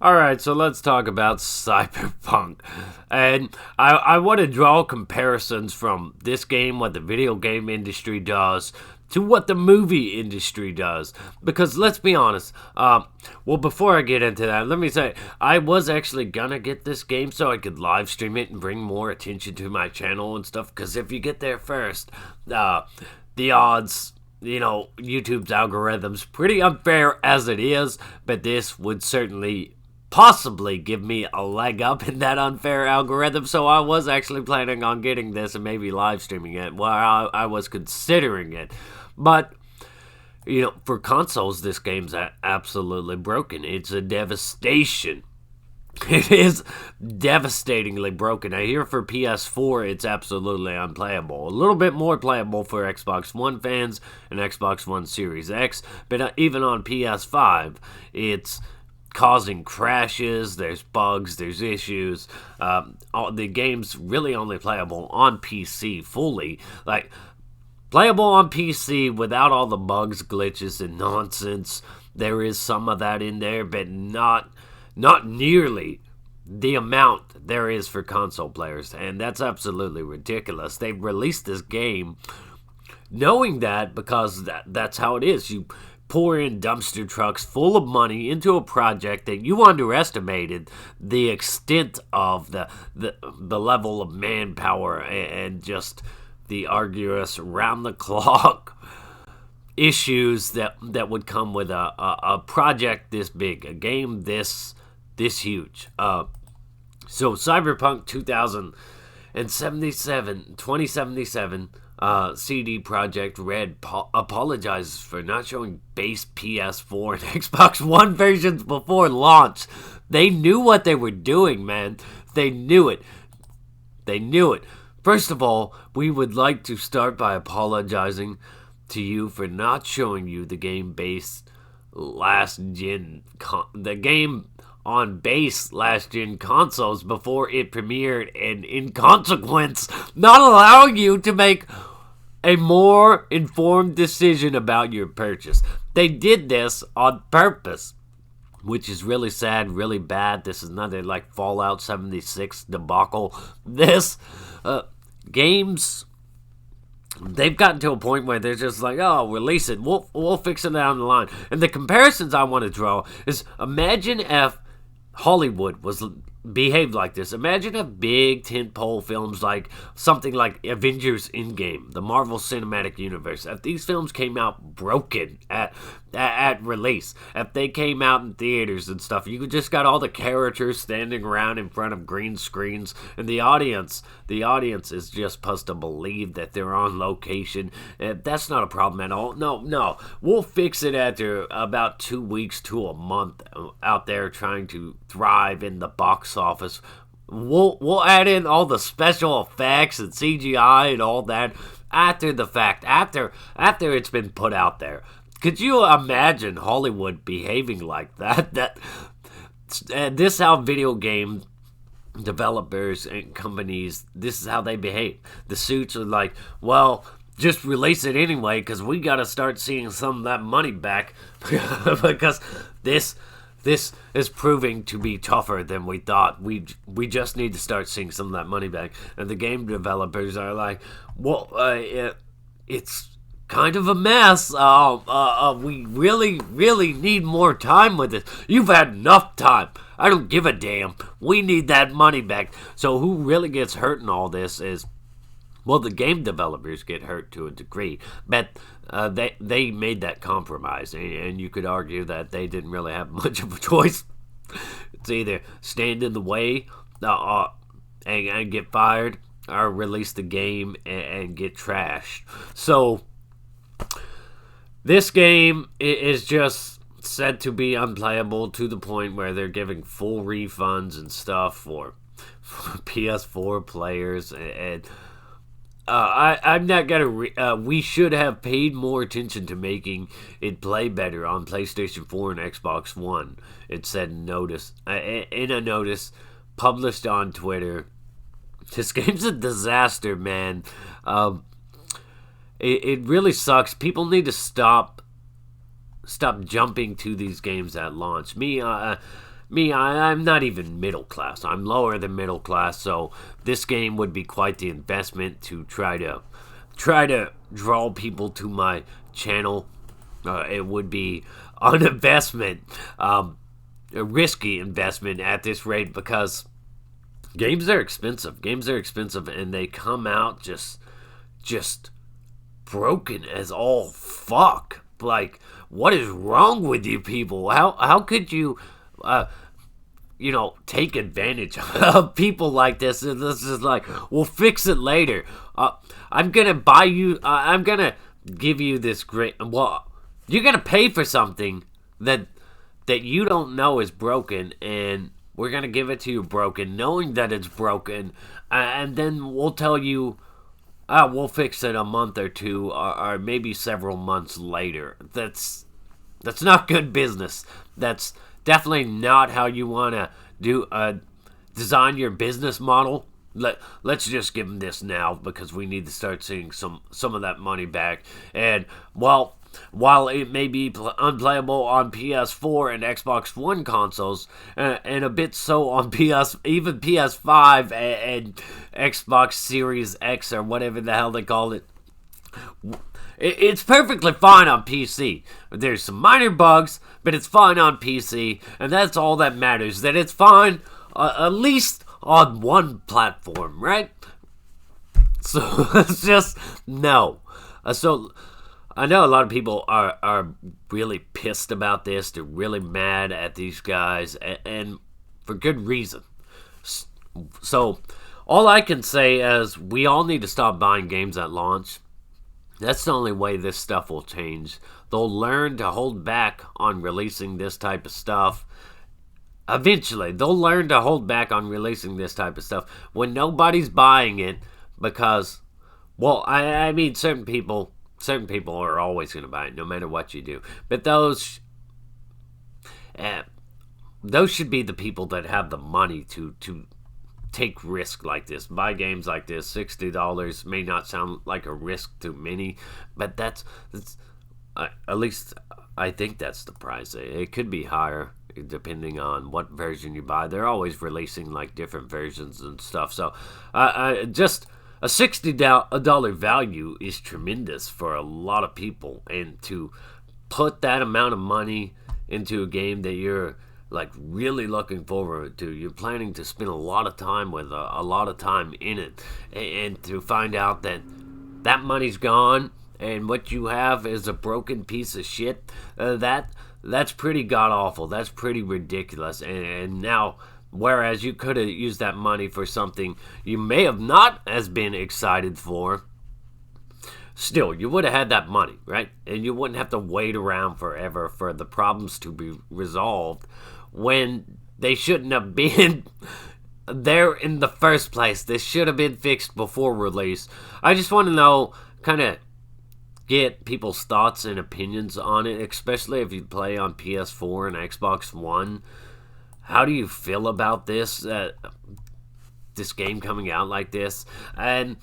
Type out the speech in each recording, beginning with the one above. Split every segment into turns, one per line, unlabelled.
Alright, so let's talk about Cyberpunk. And I want to draw comparisons from this game, what the video game industry does, to what the movie industry does. Because let's be honest, well, before I get into that, let me say, I was actually gonna get this game so I could live stream it and bring more attention to my channel and stuff. Because if you get there first, the odds, YouTube's algorithm's pretty unfair as it is, but this would certainly possibly give me a leg up in that unfair algorithm, so I was actually planning on getting this and maybe live streaming it. Well, I was considering it, but for consoles, this game's absolutely broken. It's a devastation. It is devastatingly broken. I hear for PS4, it's absolutely unplayable. A little bit more playable for Xbox One fans and Xbox One Series X, but even on PS5, it's causing crashes, there's bugs, there's issues. The game's really only playable on PC fully. Like, playable on PC without all the bugs, glitches, and nonsense. There is some of that in there, but not nearly the amount there is for console players. And that's absolutely ridiculous. They've released this game knowing that, because that's how it is. You pour in dumpster trucks full of money into a project that you underestimated the extent of the level of manpower and just the arduous round-the-clock issues that would come with a project this big, a game this huge. So Cyberpunk 2077, CD Projekt Red apologizes for not showing base PS4 and Xbox One versions before launch. They knew what they were doing, man. They knew it. First of all, we would like to start by apologizing to you for not showing you the game on base last-gen consoles before it premiered, and in consequence, not allowing you to make a more informed decision about your purchase. They did this on purpose, which is really sad, really bad. This is nothing like Fallout 76 debacle. This, games, they've gotten to a point where they're just like, oh, release it. We'll fix it down the line. And the comparisons I want to draw is, imagine if Hollywood was behaved like this. Imagine if big tentpole films like something like Avengers Endgame, the Marvel Cinematic Universe, if these films came out broken at release, if they came out in theaters and stuff, you just got all the characters standing around in front of green screens, and the audience is just supposed to believe that they're on location. That's not a problem at all. No, we'll fix it after about 2 weeks to a month out there trying to thrive in the box office. We'll add in all the special effects and CGI and all that after the fact, after it's been put out there. Could you imagine Hollywood behaving like that? This is how video game developers and companies, this is how they behave. The suits are like, well, just release it anyway, because we got to start seeing some of that money back because this is proving to be tougher than we thought. We just need to start seeing some of that money back. And the game developers are like, well, it's kind of a mess. We really need more time with this. You've had enough time. I don't give a damn. We need that money back. So who really gets hurt in all this is, well, the game developers get hurt to a degree, but they made that compromise, and you could argue that they didn't really have much of a choice. It's either stand in the way and get fired, or release the game and get trashed. So this game is just said to be unplayable to the point where they're giving full refunds and stuff for PS4 players, and I'm not gonna. We should have paid more attention to making it play better on PlayStation 4 and Xbox One. It said in a notice published on Twitter. This game's a disaster, man. It really sucks. People need to stop jumping to these games at launch. Me me, I'm not even middle class. I'm lower than middle class, so this game would be quite the investment to try to draw people to my channel. It would be an investment, a risky investment at this rate, because games are expensive. Games are expensive, and they come out just broken as all fuck. Like, what is wrong with you people? How could you, take advantage of people like this? And this is like, we'll fix it later. I'm gonna buy you. I'm gonna give you this great. Well, you're gonna pay for something that you don't know is broken, and we're gonna give it to you broken, knowing that it's broken, and then we'll tell you, we'll fix it a month or two, or maybe several months later. That's not good business. That's definitely not how you want to design your business model. Let's just give them this now because we need to start seeing some of that money back. And while it may be unplayable on PS4 and Xbox One consoles, and a bit so on even PS5 and Xbox Series X or whatever the hell they call it, it's perfectly fine on PC. There's some minor bugs, but it's fine on PC, and that's all that matters, that it's fine at least on one platform, right? So it's just, no. So I know a lot of people are really pissed about this. They're really mad at these guys, and for good reason. So all I can say is we all need to stop buying games at launch. That's the only way this stuff will change. They'll learn to hold back on releasing this type of stuff. Eventually, they'll learn to hold back on releasing this type of stuff when nobody's buying it because, well, I mean, certain people are always going to buy it no matter what you do. But those should be the people that have the money to take risk like this, buy games like this. $60 may not sound like a risk to many, but that's at least I think that's the price. It could be higher depending on what version you buy. They're always releasing like different versions and stuff. So just a $60 value is tremendous for a lot of people, and to put that amount of money into a game that you're like really looking forward to, you're planning to spend a lot of time with, a lot of time in it, and to find out that money's gone and what you have is a broken piece of shit, that's pretty god-awful. That's pretty ridiculous. And now, whereas you could have used that money for something you may have not as been excited for, still, you would have had that money, right? And you wouldn't have to wait around forever for the problems to be resolved when they shouldn't have been there in the first place. This should have been fixed before release. I just want to know, kind of get people's thoughts and opinions on it, especially if you play on PS4 and Xbox One. How do you feel about this this game coming out like this? And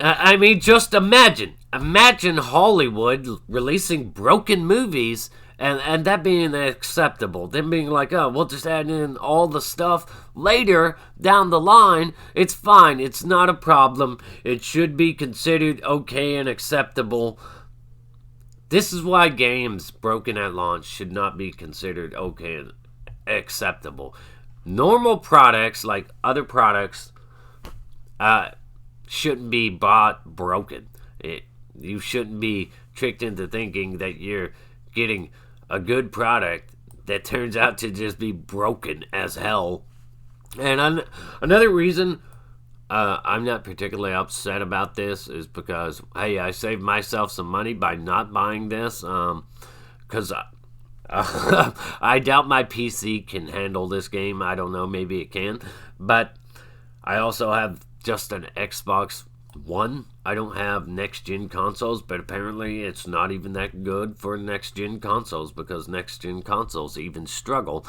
I mean, just imagine Hollywood releasing broken movies and that being acceptable. Them being like, oh, we'll just add in all the stuff later down the line. It's fine. It's not a problem. It should be considered okay and acceptable. This is why games broken at launch should not be considered okay and acceptable. Normal products, like other products, shouldn't be bought broken. You shouldn't be tricked into thinking that you're getting a good product that turns out to just be broken as hell. And another reason I'm not particularly upset about this is because, hey, I saved myself some money by not buying this, because I doubt my PC can handle this game. I don't know, maybe it can, but I also have just an Xbox One. I don't have next-gen consoles, but apparently it's not even that good for next-gen consoles, because next-gen consoles even struggle.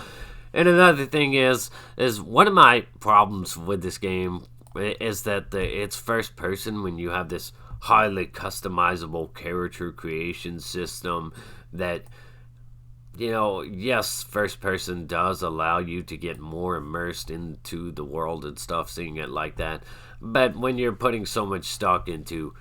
And another thing is one of my problems with this game is that it's first person when you have this highly customizable character creation system that yes, first person does allow you to get more immersed into the world and stuff, seeing it like that. But when you're putting so much stock into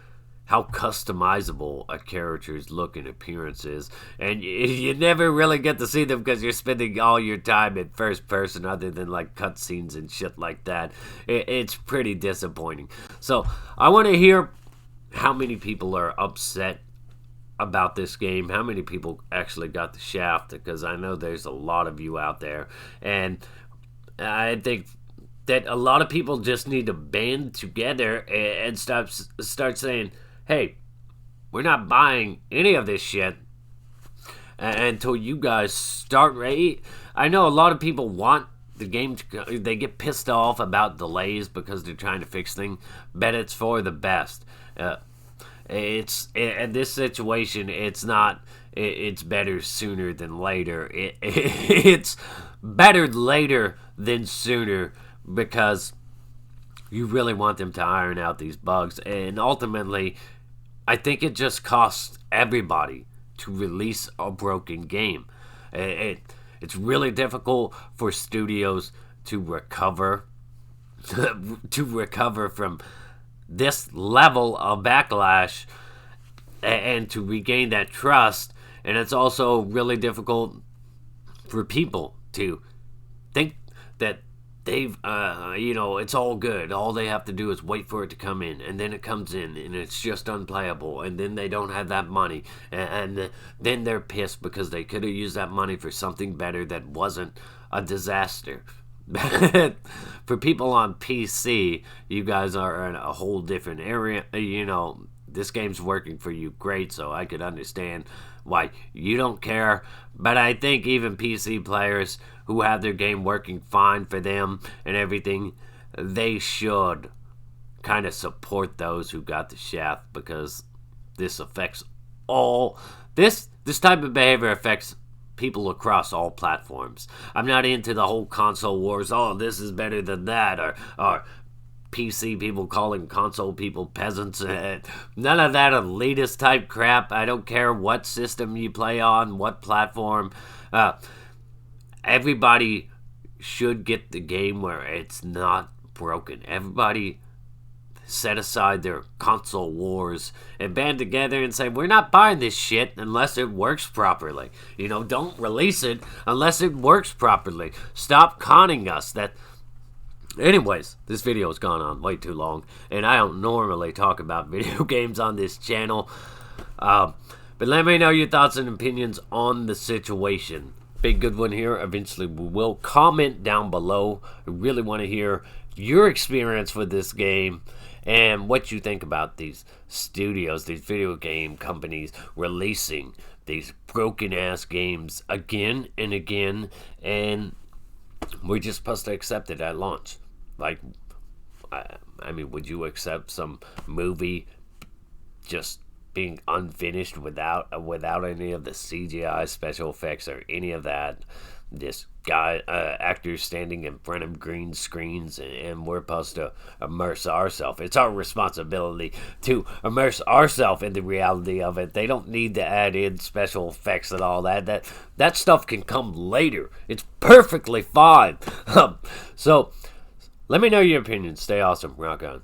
how customizable a character's look and appearance is, and you never really get to see them because you're spending all your time in first person other than like cutscenes and shit like that, it's pretty disappointing. So I want to hear how many people are upset about this game, how many people actually got the shaft, because I know there's a lot of you out there, and I think that a lot of people just need to band together and start saying, hey, we're not buying any of this shit until you guys start right. I know a lot of people want the game to, they get pissed off about delays because they're trying to fix things, but it's for the best. It's in this situation, it's not, it's better sooner than later. It's better later than sooner, because you really want them to iron out these bugs. And ultimately, I think it just costs everybody to release a broken game. It's really difficult for studios to recover from this level of backlash and to regain that trust. And it's also really difficult for people to think that they've it's all good, all they have to do is wait for it to come in, and then it comes in and it's just unplayable, and then they don't have that money, and then they're pissed because they could have used that money for something better that wasn't a disaster. For people on PC, you guys are in a whole different area. This game's working for you great, so I could understand why you don't care. But I think even PC players who have their game working fine for them and everything, they should kind of support those who got the shaft, because this affects all. This type of behavior affects people across all platforms. I'm not into the whole console wars. Oh, this is better than that, or PC people calling console people peasants. None of that elitist type crap. I don't care what system you play on, what platform. Everybody should get the game where it's not broken. Everybody set aside their console wars and band together and say, we're not buying this shit unless it works properly. Don't release it unless it works properly. Stop conning us. Anyways, this video has gone on way too long, and I don't normally talk about video games on this channel. But let me know your thoughts and opinions on the situation. Big good one here. Eventually we will. Comment down below. I really want to hear your experience with this game and what you think about these studios, these video game companies releasing these broken ass games again and again, and we're just supposed to accept it at launch. Like, I mean, would you accept some movie just being unfinished without any of the CGI special effects or any of that? This guy, actors standing in front of green screens, and we're supposed to immerse ourselves. It's our responsibility to immerse ourselves in the reality of it. They don't need to add in special effects and all that. That stuff can come later. It's perfectly fine. So, let me know your opinion. Stay awesome. Rock on.